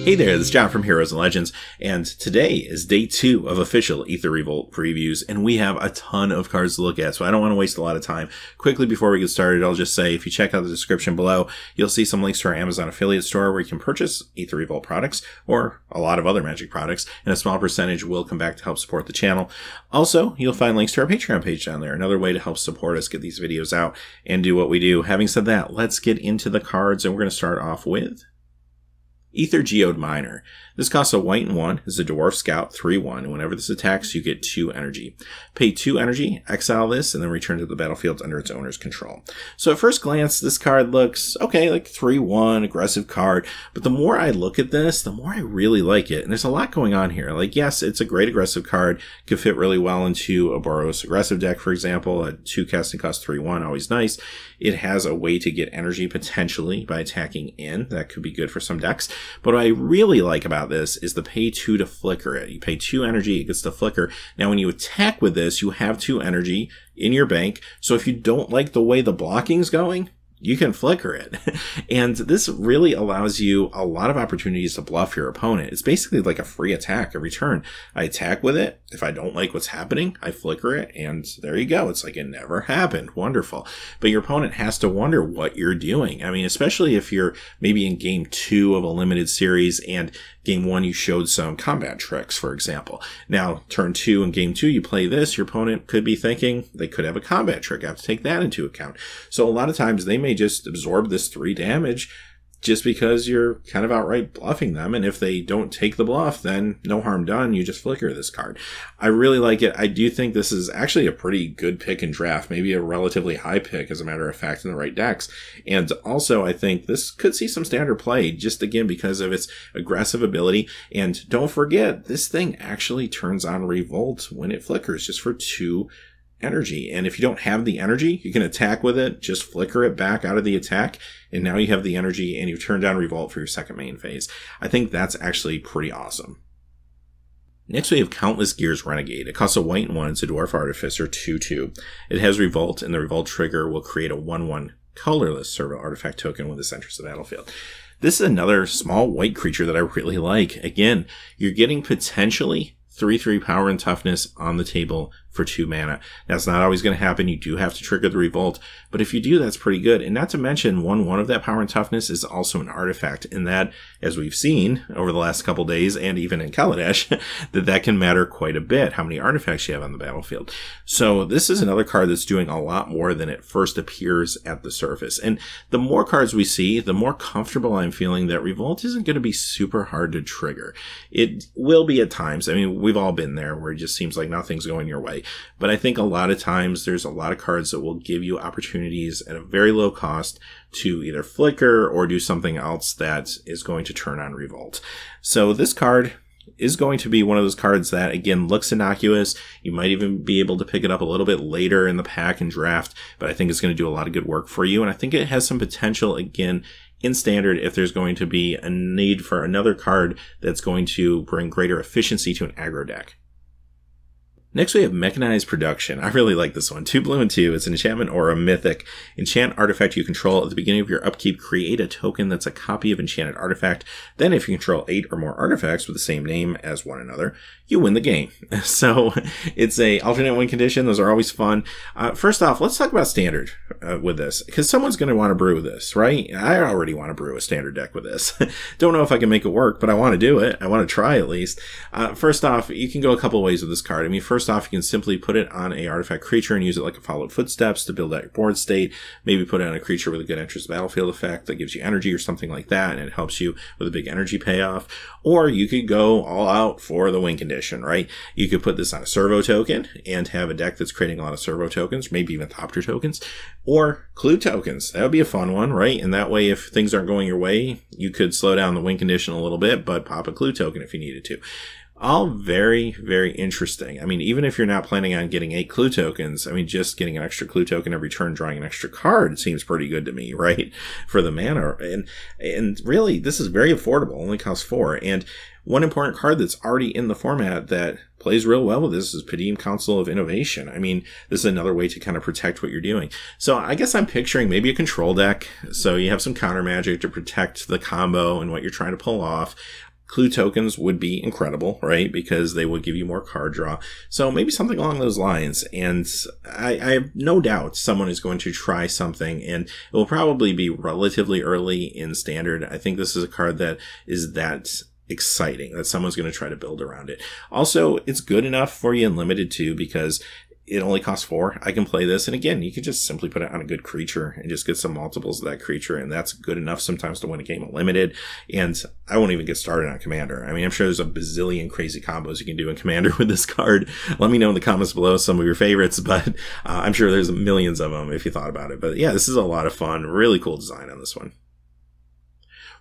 Hey there, this is John from Heroes and Legends, and today is day 2 of official Aether Revolt previews, and we have a ton of cards to look at, so I don't want to waste a lot of time. Quickly before we get started, I'll just say, if you check out the description below, you'll see some links to our Amazon affiliate store where you can purchase Aether Revolt products, or a lot of other Magic products, and a small percentage will come back to help support the channel. Also, you'll find links to our Patreon page down there, another way to help support us get these videos out and do what we do. Having said that, let's get into the cards, and we're going to start off with Aether Geode Miner. This costs a white and 1, is a Dwarf Scout 3/1, and whenever this attacks, you get 2 energy. Pay 2 energy, exile this, and then return to the battlefield under its owner's control. So at first glance, this card looks, okay, like 3/1, aggressive card, but the more I look at this, the more I really like it, and there's a lot going on here. Like, yes, it's a great aggressive card, could fit really well into a Boros aggressive deck, for example, a 2 casting cost 3/1, always nice. It has a way to get energy potentially by attacking in, that could be good for some decks, but what I really like about this is the pay 2 to flicker it. You pay 2 energy, it gets to flicker. Now when you attack with this, you have 2 energy in your bank, so if you don't like the way the blocking's going, you can flicker it. And this really allows you a lot of opportunities to bluff your opponent. It's basically like a free attack every turn. I attack with it. If I don't like what's happening, I flicker it, and there you go. It's like it never happened. Wonderful. But your opponent has to wonder what you're doing. I mean, especially if you're maybe in game 2 of a limited series and game 1 you showed some combat tricks, for example. Now, turn 2 and game 2 you play this, your opponent could be thinking they could have a combat trick. I have to take that into account. So a lot of times they may just absorb this 3 damage just because you're kind of outright bluffing them, and if they don't take the bluff, then no harm done, you just flicker this card. I really like it. I do think this is actually a pretty good pick in draft, maybe a relatively high pick as a matter of fact in the right decks, and also I think this could see some standard play, just again because of its aggressive ability, and don't forget, this thing actually turns on Revolt when it flickers, just for 2 energy. And if you don't have the energy, you can attack with it, just flicker it back out of the attack, and now you have the energy and you turn down Revolt for your second main phase. I think that's actually pretty awesome. Next we have Countless Gears Renegade. It costs a white and 1, it's a Dwarf Artificer 2/2. It has Revolt, and the Revolt trigger will create a 1/1 colorless servo artifact token when this enters the battlefield. This is another small white creature that I really like. Again, you're getting potentially 3/3 power and toughness on the table for 2 mana. Now, it's not always going to happen. You do have to trigger the Revolt, but if you do, that's pretty good. And not to mention, 1/1 of that power and toughness is also an artifact, and that, as we've seen over the last couple days, and even in Kaladesh, that can matter quite a bit, how many artifacts you have on the battlefield. So this is another card that's doing a lot more than it first appears at the surface. And the more cards we see, the more comfortable I'm feeling that Revolt isn't going to be super hard to trigger. It will be at times. I mean, we've all been there where it just seems like nothing's going your way. But I think a lot of times there's a lot of cards that will give you opportunities at a very low cost to either flicker or do something else that is going to turn on Revolt. So this card is going to be one of those cards that, again, looks innocuous. You might even be able to pick it up a little bit later in the pack and draft, but I think it's going to do a lot of good work for you. And I think it has some potential, again, in standard, if there's going to be a need for another card that's going to bring greater efficiency to an aggro deck. Next we have Mechanized Production. I really like this one. 2 blue and 2. It's an enchantment or a mythic. Enchant artifact you control. At the beginning of your upkeep, create a token that's a copy of enchanted artifact. Then if you control 8 or more artifacts with the same name as one another, you win the game. So it's a alternate win condition. Those are always fun. First off, let's talk about standard with this, because someone's going to want to brew this, right? I already want to brew a standard deck with this. Don't know if I can make it work, but I want to do it. I want to try at least. First off, you can go a couple ways with this card. I mean, first off, you can simply put it on a artifact creature and use it like a followed footsteps to build out your board state. Maybe put it on a creature with a good enters battlefield effect that gives you energy or something like that, and it helps you with a big energy payoff. Or you could go all out for the win condition, right? You could put this on a servo token and have a deck that's creating a lot of servo tokens, maybe even Thopter tokens, or clue tokens. That would be a fun one, right? And that way, if things aren't going your way, you could slow down the win condition a little bit, but pop a clue token if you needed to. All very, very interesting. I mean, even if you're not planning on getting 8 clue tokens, I mean, just getting an extra clue token every turn, drawing an extra card seems pretty good to me, right? For the mana. And really, this is very affordable, only costs 4. And one important card that's already in the format that plays real well with this is Padim Council of Innovation. I mean, this is another way to kind of protect what you're doing. So I guess I'm picturing maybe a control deck. So you have some counter magic to protect the combo and what you're trying to pull off. Clue tokens would be incredible, right? Because they would give you more card draw. So maybe something along those lines. And I have no doubt someone is going to try something, and it will probably be relatively early in Standard. I think this is a card that is that exciting that someone's going to try to build around it. Also, it's good enough for you in Limited too, because it only costs 4. I can play this, and again, you can just simply put it on a good creature and just get some multiples of that creature, and that's good enough sometimes to win a game of Limited. And I won't even get started on Commander. I mean, I'm sure there's a bazillion crazy combos you can do in Commander with this card. Let me know in the comments below some of your favorites, but I'm sure there's millions of them if you thought about it. But yeah, this is a lot of fun. Really cool design on this one.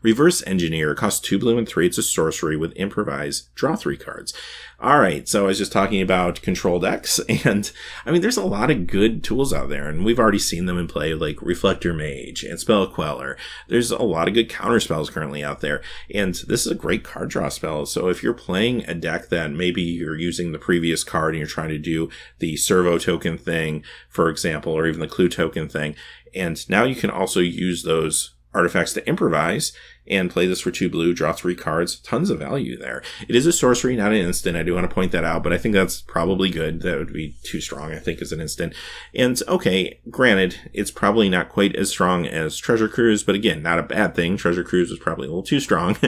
Reverse Engineer costs 2 blue and 3. It's a sorcery with Improvise. Draw 3 cards. Alright, so I was just talking about control decks, and I mean, there's a lot of good tools out there, and we've already seen them in play, like Reflector Mage and Spell Queller. There's a lot of good counter spells currently out there, and this is a great card draw spell. So if you're playing a deck that maybe you're using the previous card and you're trying to do the Servo token thing, for example, or even the Clue token thing, and now you can also use those artifacts to improvise and play this for 2 blue, draw 3 cards. Tons of value there. It is a sorcery, not an instant. I do want to point that out, but I think that's probably good. That would be too strong, I think, as an instant. And okay, granted, it's probably not quite as strong as Treasure Cruise, but again, not a bad thing. Treasure Cruise was probably a little too strong,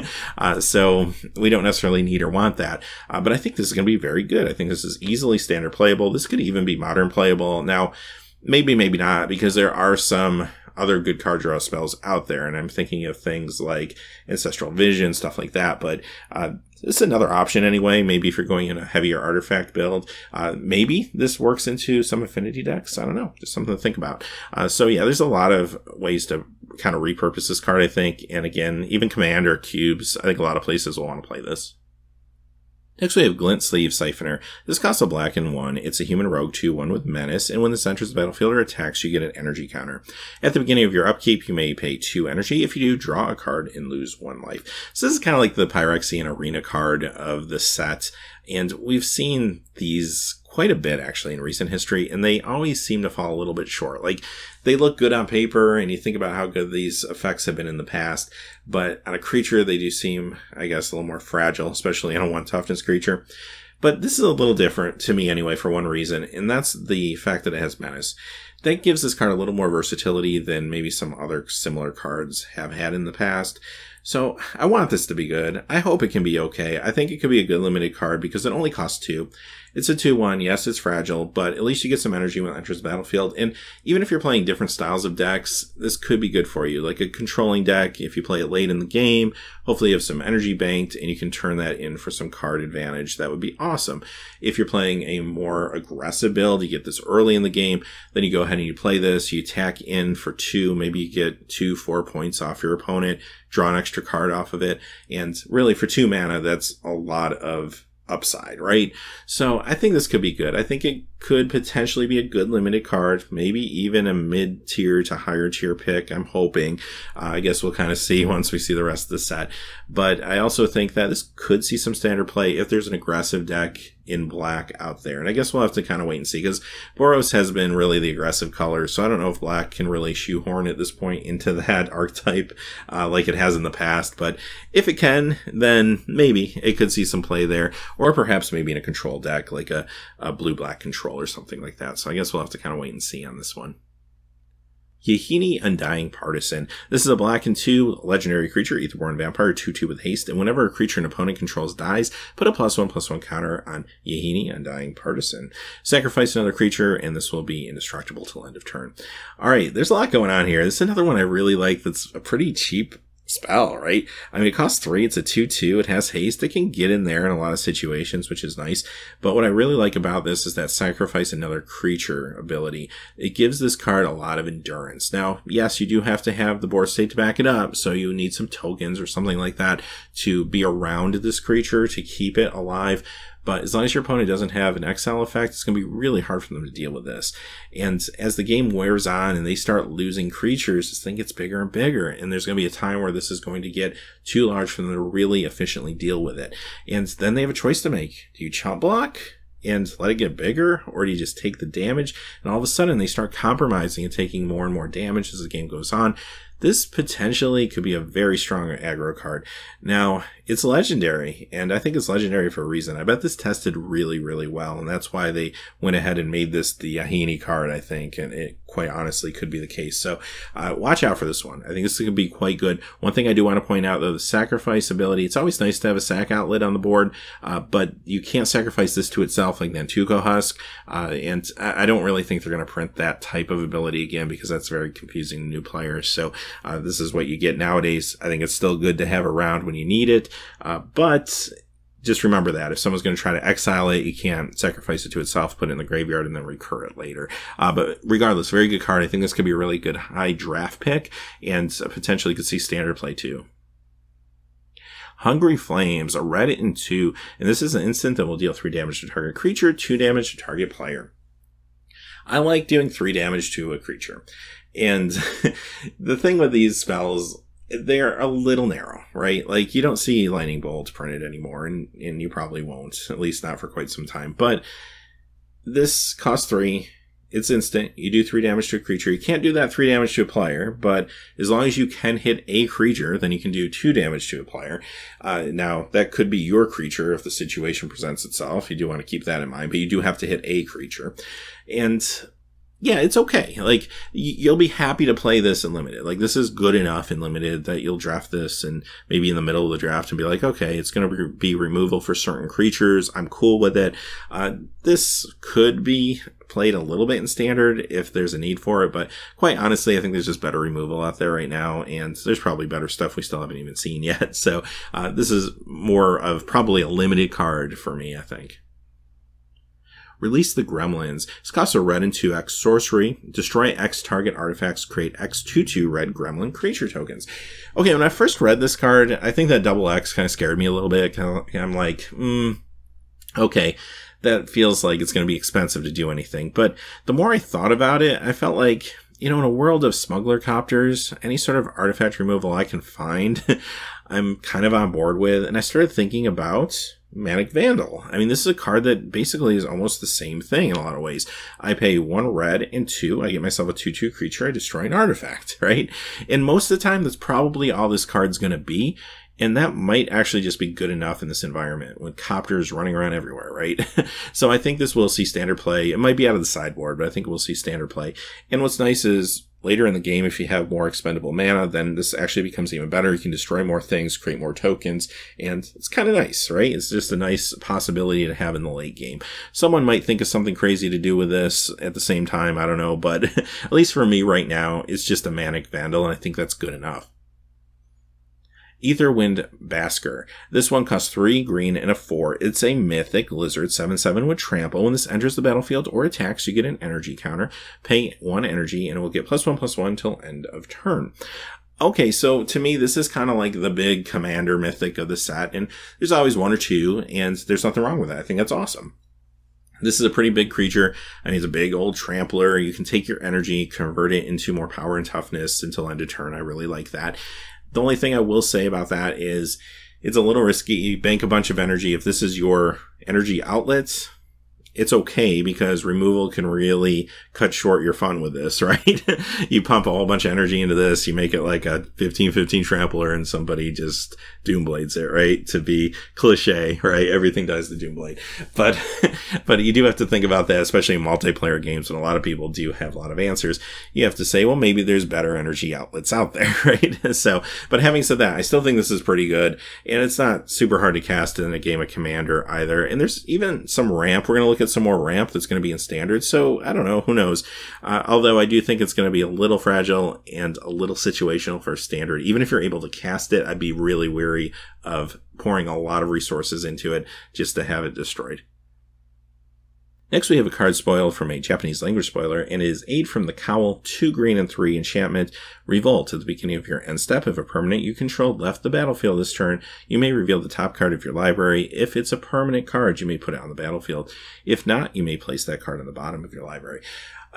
so we don't necessarily need or want that. But I think this is going to be very good. I think this is easily Standard playable. This could even be Modern playable. Now, maybe not, because there are some other good card draw spells out there, and I'm thinking of things like Ancestral Vision, stuff like that, but this is another option anyway. Maybe if you're going in a heavier artifact build, maybe this works into some affinity decks. I don't know, just something to think about. So yeah, there's a lot of ways to kind of repurpose this card, I think, and again, even Commander, Cubes, I think a lot of places will want to play this. Next we have Glint Sleeve Siphoner. This costs a black and 1. It's a human rogue 2/1 with Menace, and when this enters the battlefield or attacks, you get an energy counter. At the beginning of your upkeep, you may pay 2 energy. If you do, draw a card and lose 1 life. So this is kind of like the Phyrexian Arena card of the set, and we've seen these quite a bit actually in recent history, and they always seem to fall a little bit short. Like, they look good on paper, and you think about how good these effects have been in the past, but on a creature, they do seem, I guess, a little more fragile, especially on a 1 toughness creature. But this is a little different to me anyway, for one reason, and that's the fact that it has Menace. That gives this card a little more versatility than maybe some other similar cards have had in the past. So I want this to be good. I hope it can be okay. I think it could be a good limited card because it only costs 2. It's a 2/1. Yes, it's fragile, but at least you get some energy when it enters the battlefield. And even if you're playing different styles of decks, this could be good for you. Like a controlling deck, if you play it late in the game, hopefully you have some energy banked and you can turn that in for some card advantage. That would be awesome. If you're playing a more aggressive build, you get this early in the game, then you go ahead and you play this, you attack in for 2, maybe you get 4 points off your opponent, draw an extra card off of it, and really for 2 mana, that's a lot of upside, right? So I think this could be good. I think it could potentially be a good limited card, maybe even a mid-tier to higher tier pick, I'm hoping. I guess we'll kind of see once we see the rest of the set. But I also think that this could see some standard play if there's an aggressive deck in black out there. And I guess we'll have to kind of wait and see, because Boros has been really the aggressive color, so I don't know if black can really shoehorn at this point into that archetype like it has in the past. But if it can, then maybe it could see some play there, or perhaps maybe in a control deck, like a blue-black control or something like that. So I guess we'll have to kind of wait and see on this one. Yahini Undying Partisan. This is a black and 2 legendary creature, Aetherborn Vampire, 2/2 with haste, and whenever a creature an opponent controls dies, put a +1/+1 counter on Yahini Undying Partisan. Sacrifice another creature, and this will be indestructible till end of turn. Alright, there's a lot going on here. This is another one I really like that's a pretty cheap spell, right? I mean, it costs 3, it's a 2/2, it has haste, it can get in there in a lot of situations, which is nice, but what I really like about this is that sacrifice another creature ability. It gives this card a lot of endurance. Now, yes, you do have to have the board state to back it up, so you need some tokens or something like that to be around this creature to keep it alive. But as long as your opponent doesn't have an exile effect, it's going to be really hard for them to deal with this. And as the game wears on and they start losing creatures, this thing gets bigger and bigger. And there's going to be a time where this is going to get too large for them to really efficiently deal with it. And then they have a choice to make. Do you chump block and let it get bigger, or do you just take the damage? And all of a sudden they start compromising and taking more and more damage as the game goes on. this potentially could be a very strong aggro card. Now, it's legendary, and I think it's legendary for a reason. I bet this tested really, really well, and that's why they went ahead and made this the Yahini card, I think, and it quite honestly could be the case. So watch out for this one. I think this is going to be quite good. One thing I do want to point out, though, the sacrifice ability. It's always nice to have a sack outlet on the board, but you can't sacrifice this to itself like Nantuko Husk, and I don't really think they're going to print that type of ability again, because that's very confusing to new players. So this is what you get nowadays. I think it's still good to have around when you need it, but just remember that if someone's going to try to exile it, you can't sacrifice it to itself, put it in the graveyard, and then recur it later. But regardless, very good card. I think this could be a really good high draft pick, and potentially could see standard play too. Hungry Flames, a red and 2, and this is an instant that will deal 3 damage to target creature, 2 damage to target player. I like doing 3 damage to a creature. And the thing with these spells, they're a little narrow, right? Like, you don't see Lightning Bolt printed anymore, and you probably won't, at least not for quite some time. But this costs 3. It's instant. You do 3 damage to a creature. You can't do that 3 damage to a player, but as long as you can hit a creature, then you can do 2 damage to a player. Now, that could be your creature if the situation presents itself. You do want to keep that in mind, but you do have to hit a creature. And yeah, it's okay. Like, you'll be happy to play this in Limited. Like, this is good enough in Limited that you'll draft this and maybe in the middle of the draft and be like, okay, it's going to be removal for certain creatures. I'm cool with it. This could be played a little bit in Standard if there's a need for it, but quite honestly, I think there's just better removal out there right now, and there's probably better stuff we still haven't even seen yet. So this is more of probably a limited card for me, I think. Release the Gremlins. This costs a red and 2x sorcery. Destroy X target artifacts. Create X 2/2 red gremlin creature tokens. Okay, when I first read this card, I think that double X kind of scared me a little bit. I'm like, okay, that feels like it's going to be expensive to do anything. But the more I thought about it, I felt like, you know, in a world of smuggler copters, any sort of artifact removal I can find, I'm kind of on board with. And I started thinking about Manic Vandal. I mean, this is a card that basically is almost the same thing in a lot of ways. I pay 1 red and 2. I get myself a 2/2 creature. I destroy an artifact, right? And most of the time, that's probably all this card's going to be. And that might actually just be good enough in this environment with copters running around everywhere, right? So I think this will see standard play. It might be out of the sideboard, but I think we'll see standard play. And what's nice is later in the game, if you have more expendable mana, then this actually becomes even better. You can destroy more things, create more tokens, and it's kind of nice, right? It's just a nice possibility to have in the late game. Someone might think of something crazy to do with this at the same time, I don't know, but at least for me right now, it's just a Manic Vandal, and I think that's good enough. Aetherwind Basker. This one costs 3 green and a 4. It's a mythic lizard 7/7 with trample. When this enters the battlefield or attacks, you get an energy counter. Pay 1 energy and it will get +1/+1 till end of turn. Okay, so to me, this is kind of like the big commander mythic of the set, and there's always 1 or 2, and there's nothing wrong with that. I think that's awesome. This is a pretty big creature, and he's a big old trampler. You can take your energy, convert it into more power and toughness until end of turn. I really like that. The only thing I will say about that is it's a little risky. You bank a bunch of energy. If this is your energy outlets, it's okay because removal can really cut short your fun with this, right? You pump a whole bunch of energy into this, you make it like a 15/15 trampler, and somebody just Doomblades it, right? To be cliche, right? Everything dies to Doomblade. But you do have to think about that, especially in multiplayer games when a lot of people do have a lot of answers. You have to say, well, maybe there's better energy outlets out there, right? So, but having said that, I still think this is pretty good, and it's not super hard to cast in a game of Commander either. And there's even some ramp. We're going to look at some more ramp that's going to be in Standard, so I don't know, who knows. Although I do think it's going to be a little fragile and a little situational for Standard. Even if you're able to cast it, I'd be really wary of pouring a lot of resources into it just to have it destroyed. Next, we have a card spoil from a Japanese language spoiler, and it is Aid from the Cowl, 2 green and 3 enchantment, Revolt. At the beginning of your end step, if a permanent you control left the battlefield this turn, you may reveal the top card of your library. If it's a permanent card, you may put it on the battlefield. If not, you may place that card on the bottom of your library.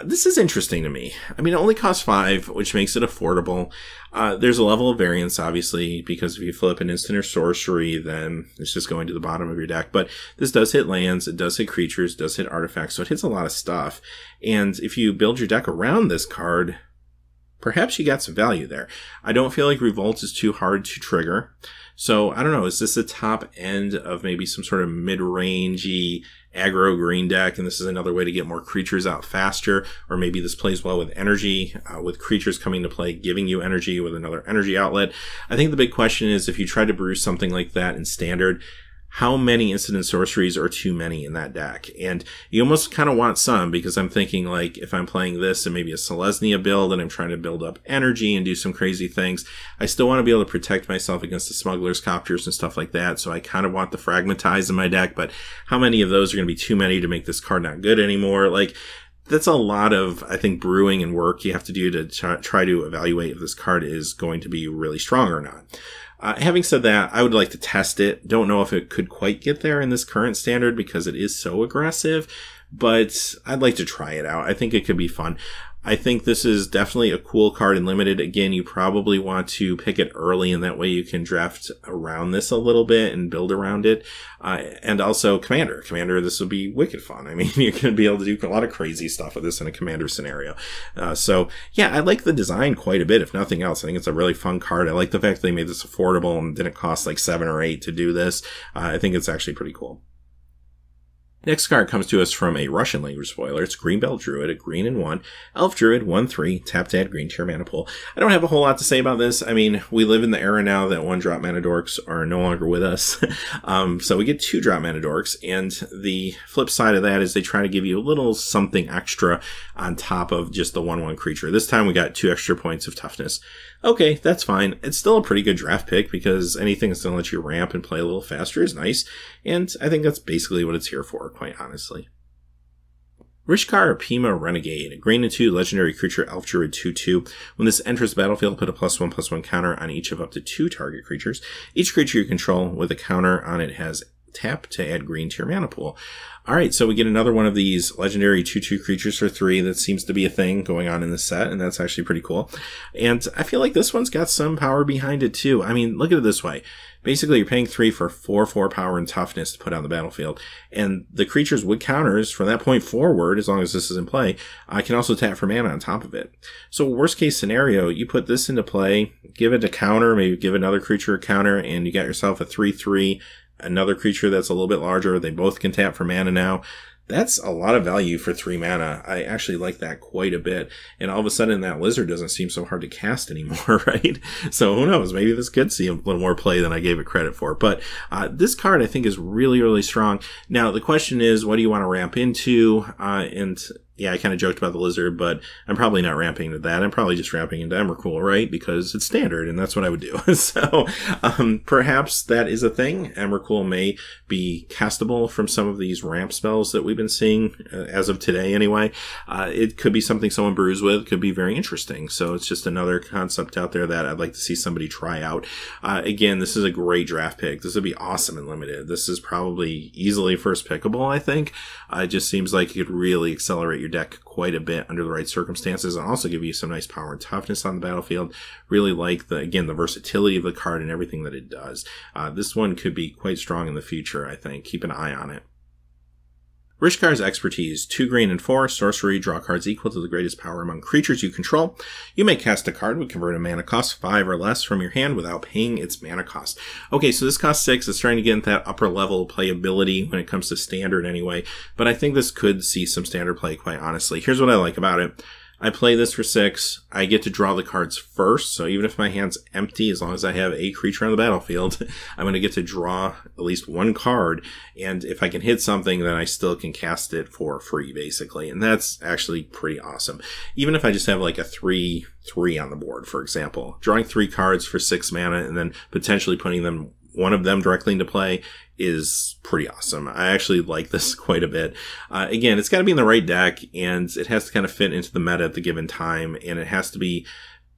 This is interesting to me. I mean, it only costs 5, which makes it affordable. There's a level of variance, obviously, because if you flip an instant or sorcery, then it's just going to the bottom of your deck. But this does hit lands, it does hit creatures, it does hit artifacts, so it hits a lot of stuff. And if you build your deck around this card, perhaps you got some value there. I don't feel like Revolt is too hard to trigger. So I don't know, is this the top end of maybe some sort of mid-rangey aggro green deck, and this is another way to get more creatures out faster? Or maybe this plays well with energy, with creatures coming to play, giving you energy with another energy outlet. I think the big question is, if you try to brew something like that in Standard, how many instant sorceries are too many in that deck? And you almost kind of want some, because I'm thinking, like, if I'm playing this and maybe a Selesnya build and I'm trying to build up energy and do some crazy things, I still want to be able to protect myself against the Smuggler's Copters and stuff like that. So I kind of want the Fragmentize in my deck, but how many of those are going to be too many to make this card not good anymore? Like, that's a lot of, I think, brewing and work you have to do to try to evaluate if this card is going to be really strong or not. Having said that, I would like to test it. Don't know if it could quite get there in this current Standard because it is so aggressive, but I'd like to try it out. I think it could be fun. I think this is definitely a cool card in Limited. Again, you probably want to pick it early, and that way you can draft around this a little bit and build around it. And also Commander. Commander, this will be wicked fun. I mean, you're going to be able to do a lot of crazy stuff with this in a Commander scenario. So, yeah, I like the design quite a bit, if nothing else. I think it's a really fun card. I like the fact that they made this affordable and didn't cost like 7 or 8 to do this. I think it's actually pretty cool. Next card comes to us from a Russian language spoiler. It's Greenbelt Druid, a green and 1. Elf Druid, 1/3, tap to add green to your mana pool. I don't have a whole lot to say about this. I mean, we live in the era now that 1-drop mana dorks are no longer with us. So we get 2-drop mana dorks, and the flip side of that is they try to give you a little something extra on top of just the 1/1 creature. This time we got 2 extra points of toughness. Okay, that's fine. It's still a pretty good draft pick, because anything that's going to let you ramp and play a little faster is nice, and I think that's basically what it's here for, quite honestly. Rishkar Pima Renegade, a green and 2 legendary creature, Elf Druid 2/2. When this enters the battlefield, put a +1/+1 counter on each of up to 2 target creatures. Each creature you control with a counter on it has tap to add green to your mana pool. Alright, so we get another one of these legendary 2/2 creatures for 3. That seems to be a thing going on in this set, and that's actually pretty cool. And I feel like this one's got some power behind it too. I mean, look at it this way. Basically, you're paying 3 for 4/4 power and toughness to put on the battlefield. And the creatures with counters from that point forward, as long as this is in play, can also tap for mana on top of it. So worst case scenario, you put this into play, give it a counter, maybe give another creature a counter, and you got yourself a 3/3, another creature that's a little bit larger. They both can tap for mana now. That's a lot of value for 3 mana. I actually like that quite a bit. And all of a sudden that lizard doesn't seem so hard to cast anymore, right? So who knows? Maybe this could see a little more play than I gave it credit for. But this card I think is really, really strong. Now the question is, what do you want to ramp into? And yeah, I kind of joked about the lizard, but I'm probably not ramping into that. I'm probably just ramping into Emrakul, right? Because it's Standard, and that's what I would do. So perhaps that is a thing. Emrakul may be castable from some of these ramp spells that we've been seeing, as of today anyway. It could be something someone brews with. It could be very interesting. So it's just another concept out there that I'd like to see somebody try out. Again, this is a great draft pick. This would be awesome in Limited. This is probably easily first pickable, I think. It just seems like it could really accelerate your deck quite a bit under the right circumstances, and also give you some nice power and toughness on the battlefield. Really like the versatility of the card and everything that it does. This one could be quite strong in the future, I think. Keep an eye on it. Rishkar's Expertise, 2 green and 4, sorcery, draw cards equal to the greatest power among creatures you control. You may cast a card with convert a mana cost 5 or less from your hand without paying its mana cost. Okay, so this costs 6. It's trying to get into that upper level playability when it comes to Standard anyway, but I think this could see some Standard play, quite honestly. Here's what I like about it. I play this for 6. I get to draw the cards first, so even if my hand's empty, as long as I have a creature on the battlefield, I'm going to get to draw at least 1 card, and if I can hit something, then I still can cast it for free, basically, and that's actually pretty awesome. Even if I just have like a 3/3 on the board, for example, drawing 3 cards for 6 mana, and then potentially putting one of them directly into play is pretty awesome. I actually like this quite a bit. Again, it's got to be in the right deck, and it has to kind of fit into the meta at the given time, and it has to be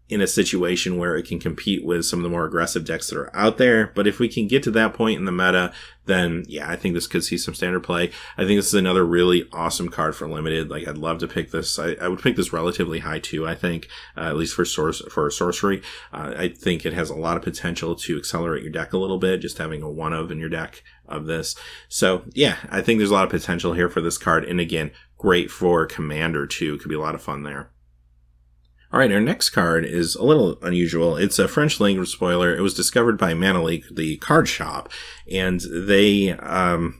in a situation where it can compete with some of the more aggressive decks that are out there. But if we can get to that point in the meta, then yeah, I think this could see some Standard play. I think this is another really awesome card for Limited. Like, I'd love to pick this. I would pick this relatively high too, I think, at least for sorcery. I think it has a lot of potential to accelerate your deck a little bit, just having a 1-of in your deck of this. So yeah, I think there's a lot of potential here for this card. And again, great for Commander too. Could be a lot of fun there. All right, our next card is a little unusual. It's a French language spoiler. It was discovered by Manalik, the card shop, and they,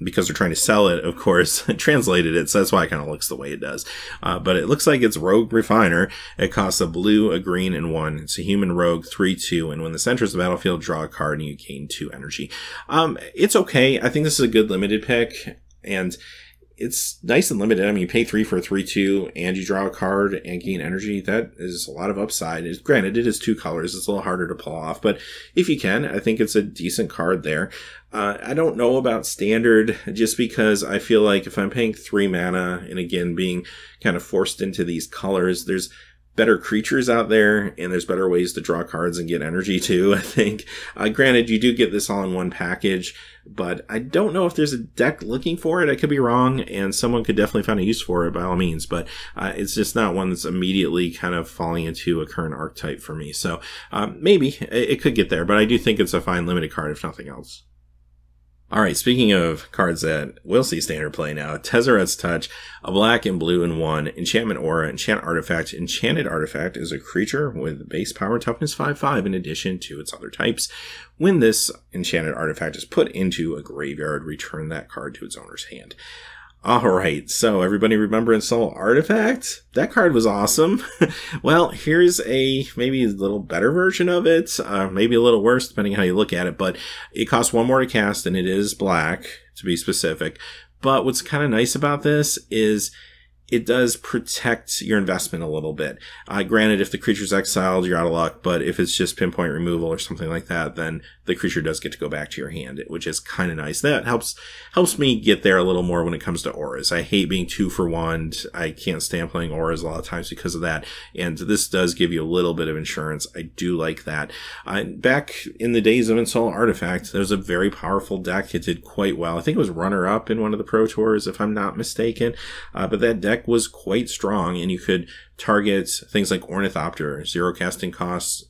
because they're trying to sell it, of course, translated it, so that's why it kind of looks the way it does. But it looks like it's Rogue Refiner. It costs a blue, a green, and 1. It's a human rogue, 3/2, and when this enters the battlefield, draw a card and you gain 2 energy. It's okay. I think this is a good limited pick, and it's nice and limited. I mean, you pay 3 for a 3/2 and you draw a card and gain energy. That is a lot of upside. Granted, it is 2 colors. It's a little harder to pull off, but if you can, I think it's a decent card there. I don't know about standard just because I feel like if I'm paying 3 mana and again being kind of forced into these colors, there's better creatures out there and there's better ways to draw cards and get energy too, I think. Granted, you do get this all in one package, but I don't know if there's a deck looking for it. I could be wrong, and someone could definitely find a use for it by all means, but it's just not one that's immediately kind of falling into a current archetype for me. So maybe it could get there, but I do think it's a fine limited card if nothing else. Alright, speaking of cards that will see standard play now, Tezzeret's Touch, a black and blue and 1, enchantment aura, enchant artifact. Enchanted artifact is a creature with base power toughness 5/5 in addition to its other types. When this enchanted artifact is put into a graveyard, return that card to its owner's hand. Alright, so everybody remember Soul Artifact? That card was awesome. Well, here's a maybe a little better version of it, maybe a little worse depending how you look at it, but it costs 1 more to cast and it is black, to be specific. But what's kind of nice about this is it does protect your investment a little bit. Granted, if the creature's exiled, you're out of luck, but if it's just pinpoint removal or something like that, then the creature does get to go back to your hand, which is kind of nice. That helps me get there a little more when it comes to auras. I hate being 2 for 1. I can't stand playing auras a lot of times because of that, and this does give you a little bit of insurance. I do like that. Back in the days of Soul Artifact, there was a very powerful deck. It did quite well. I think it was runner-up in one of the Pro Tours, if I'm not mistaken, but that deck was quite strong, and you could target things like Ornithopter, 0 casting costs,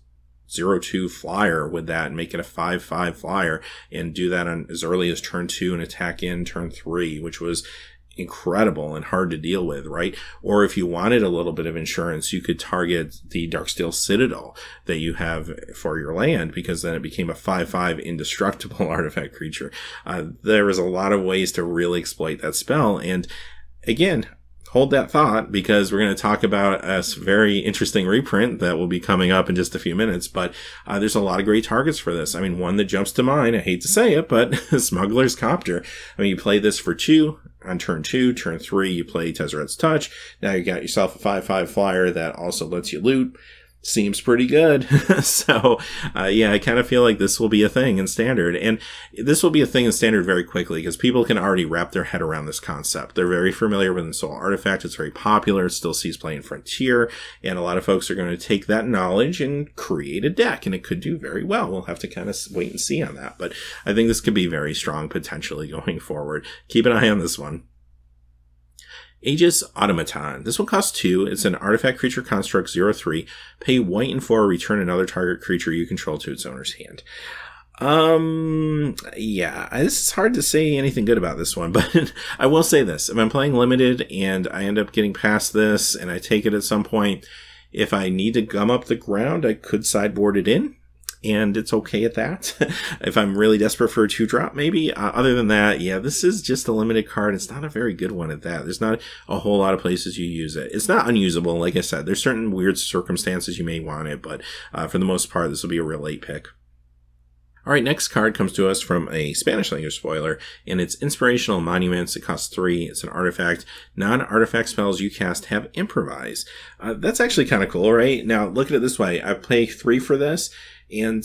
0/2 flyer with that, and make it a 5/5 flyer, and do that on as early as turn 2 and attack in turn 3, which was incredible and hard to deal with, right? Or if you wanted a little bit of insurance, you could target the Darksteel Citadel that you have for your land, because then it became a 5/5 indestructible artifact creature. There was a lot of ways to really exploit that spell, and again, hold that thought, because we're going to talk about a very interesting reprint that will be coming up in just a few minutes, but there's a lot of great targets for this. I mean, one that jumps to mind, I hate to say it, but Smuggler's Copter. I mean, you play this for 2 on turn 2, turn 3, you play Tezzeret's Touch. Now you got yourself a 5/5 flyer that also lets you loot. Seems pretty good. So, yeah, I kind of feel like this will be a thing in Standard. And this will be a thing in Standard very quickly, because people can already wrap their head around this concept. They're very familiar with the Soul Artifact. It's very popular. It still sees play in Frontier. And a lot of folks are going to take that knowledge and create a deck. And it could do very well. We'll have to kind of wait and see on that. But I think this could be very strong potentially going forward. Keep an eye on this one. Aegis Automaton. This one costs 2. It's an artifact creature construct 0/3. Pay white and 4, return another target creature you control to its owner's hand. Yeah, this is hard to say anything good about this one, but I will say this. If I'm playing limited and I end up getting past this and I take it at some point, if I need to gum up the ground, I could sideboard it in. And it's okay at that. If I'm really desperate for a 2-drop, maybe. Other than that, yeah, this is just a limited card. It's not a very good one at that. There's not a whole lot of places you use it. It's not unusable, like I said. There's certain weird circumstances you may want it, but for the most part, this will be a real late pick. Alright, next card comes to us from a Spanish language spoiler, and it's Inspirational Monuments. It costs 3. It's an artifact. Non-artifact spells you cast have Improvise. That's actually kind of cool, right? Now, look at it this way. I pay 3 for this, and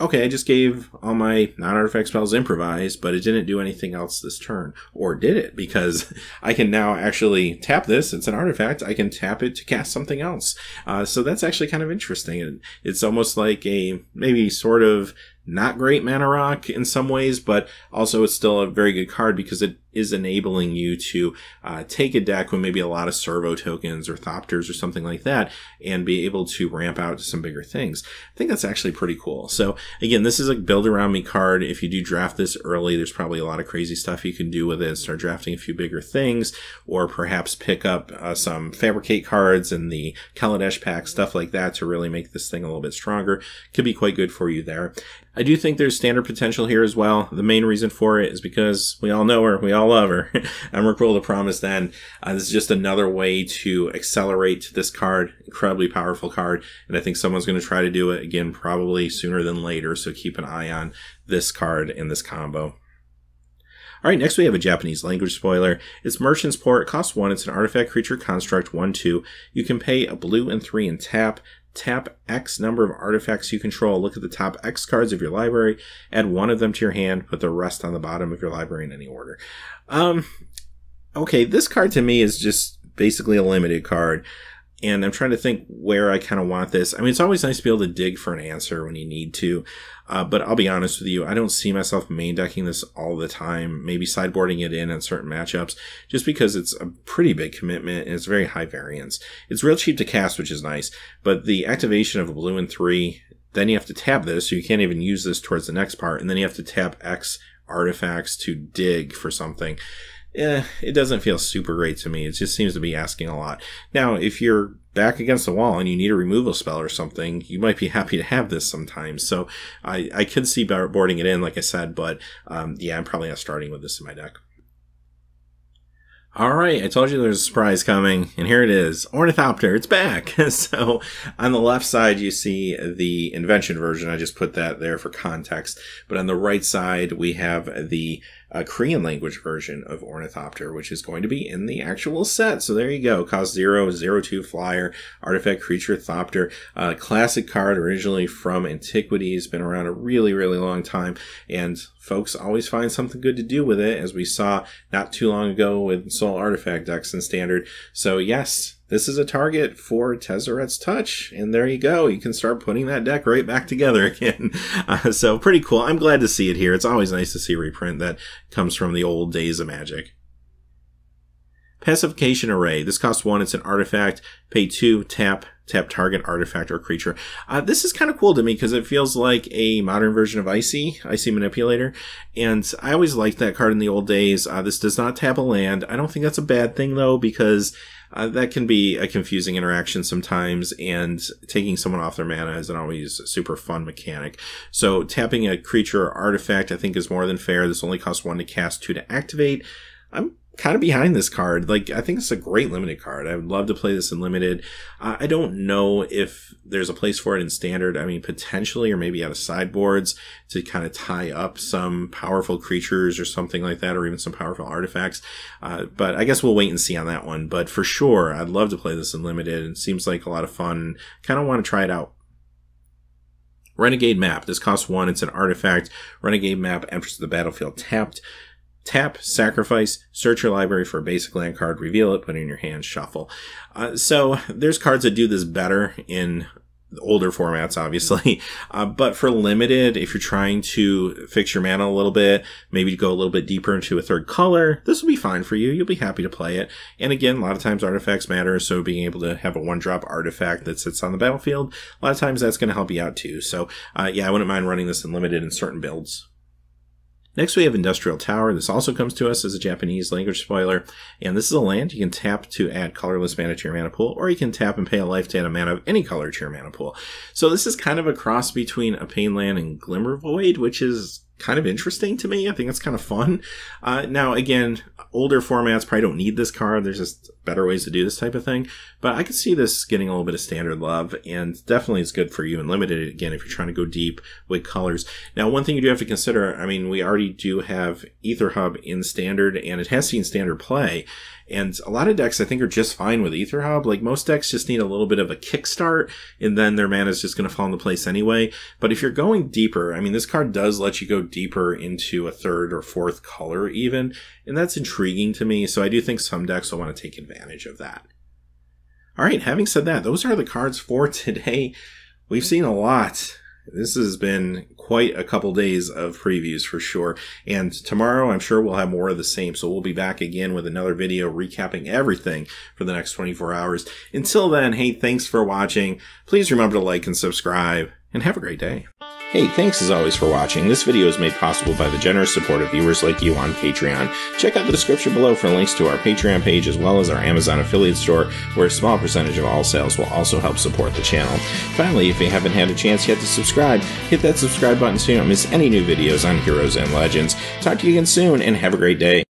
okay, I just gave all my non-artifact spells Improvise, but it didn't do anything else this turn. Or did it? Because I can now actually tap this. It's an artifact. I can tap it to cast something else. So that's actually kind of interesting. And it's almost like a maybe sort of not great mana rock in some ways, but also it's still a very good card because it is enabling you to take a deck with maybe a lot of servo tokens or thopters or something like that and be able to ramp out to some bigger things. I think that's actually pretty cool. So again, this is a build around me card. If you do draft this early, there's probably a lot of crazy stuff you can do with it. Start drafting a few bigger things, or perhaps pick up some fabricate cards and the Kaladesh pack, stuff like that, to really make this thing a little bit stronger. Could be quite good for you there. I do think there's standard potential here as well. The main reason for it is because we all know her, we all love her. Emrakul the Promised End. This is just another way to accelerate this card. Incredibly powerful card, and I think someone's going to try to do it again, probably sooner than later, so keep an eye on this card in this combo. Alright, next we have a Japanese language spoiler. It's Merchant's Port. It costs 1. It's an artifact creature construct 1/2. You can pay a blue and 3 and tap. Tap X number of artifacts you control. Look at the top X cards of your library. Add 1 of them to your hand. Put the rest on the bottom of your library in any order. Okay, this card to me is just basically a limited card. And I'm trying to think where I kind of want this. I mean, it's always nice to be able to dig for an answer when you need to. But I'll be honest with you, I don't see myself main decking this all the time. Maybe sideboarding it in certain matchups, just because it's a pretty big commitment and it's very high variance. It's real cheap to cast, which is nice. But the activation of a blue and 3, then you have to tap this, so you can't even use this towards the next part. And then you have to tap X artifacts to dig for something. It doesn't feel super great to me. It just seems to be asking a lot. Now, if you're back against the wall and you need a removal spell or something, you might be happy to have this sometimes. So I could see boarding it in, like I said, but yeah, I'm probably not starting with this in my deck. Alright, I told you there's a surprise coming, and here it is. Ornithopter, it's back! So, on the left side you see the invention version, I just put that there for context, but on the right side we have the Korean language version of Ornithopter, which is going to be in the actual set. So there you go, cost 0, 0/2 flyer, artifact creature, Thopter, classic card originally from Antiquities, been around a really, really long time, and folks always find something good to do with it, as we saw not too long ago with Soul Artifact decks in Standard. So yes, this is a target for Tezzeret's Touch, and there you go. You can start putting that deck right back together again. So pretty cool. I'm glad to see it here. It's always nice to see a reprint that comes from the old days of Magic. Pacification Array. This costs 1. It's an artifact. Pay 2. Tap target artifact or creature. This is kind of cool to me because it feels like a modern version of Icy Manipulator, and I always liked that card in the old days. This does not tap a land. I don't think that's a bad thing though, because that can be a confusing interaction sometimes, and taking someone off their mana isn't always a super fun mechanic. So tapping a creature or artifact I think is more than fair. This only costs 1 to cast, 2 to activate. I'm kind of behind this card. Like, I think it's a great limited card. I would love to play this in limited. I don't know if there's a place for it in Standard. I mean, potentially, or maybe out of sideboards to kind of tie up some powerful creatures or something like that, or even some powerful artifacts. But I guess we'll wait and see on that one. But for sure, I'd love to play this in limited. It seems like a lot of fun. Kind of want to try it out. Renegade Map. This costs 1. It's an artifact. Renegade Map enters the battlefield tapped. Tap, sacrifice, search your library for a basic land card, reveal it, put it in your hand, shuffle. So there's cards that do this better in older formats, obviously. But for limited, if you're trying to fix your mana a little bit, maybe go a little bit deeper into a third color, this will be fine for you. You'll be happy to play it. And again, a lot of times artifacts matter, so being able to have a 1-drop artifact that sits on the battlefield, a lot of times that's going to help you out too. So yeah, I wouldn't mind running this in limited in certain builds. Next we have Industrial Tower. This also comes to us as a Japanese language spoiler, and this is a land you can tap to add colorless mana to your mana pool, or you can tap and pay a life to add a mana of any color to your mana pool. So this is kind of a cross between a Pain Land and Glimmer Void, which is kind of interesting to me. I think it's kind of fun. Now, again, older formats probably don't need this card. There's just better ways to do this type of thing. But I could see this getting a little bit of Standard love, and definitely it's good for you and limited, again, if you're trying to go deep with colors. Now, one thing you do have to consider, I mean, we already do have Aether Hub in Standard, and it has seen Standard play. And a lot of decks, I think, are just fine with Aether Hub. Like, most decks just need a little bit of a kickstart, and then their mana is just going to fall into place anyway. But if you're going deeper, I mean, this card does let you go deeper into a 3rd or 4th color even, and that's intriguing to me. So I do think some decks will want to take advantage of that. All right, having said that, those are the cards for today. We've seen a lot. This has been quite a couple days of previews for sure. And tomorrow, I'm sure we'll have more of the same. So we'll be back again with another video recapping everything for the next 24 hours. Until then, hey, thanks for watching. Please remember to like and subscribe, and have a great day. Hey, thanks as always for watching. This video is made possible by the generous support of viewers like you on Patreon. Check out the description below for links to our Patreon page as well as our Amazon affiliate store, where a small percentage of all sales will also help support the channel. Finally, if you haven't had a chance yet to subscribe, hit that subscribe button so you don't miss any new videos on Heroes and Legends. Talk to you again soon, and have a great day.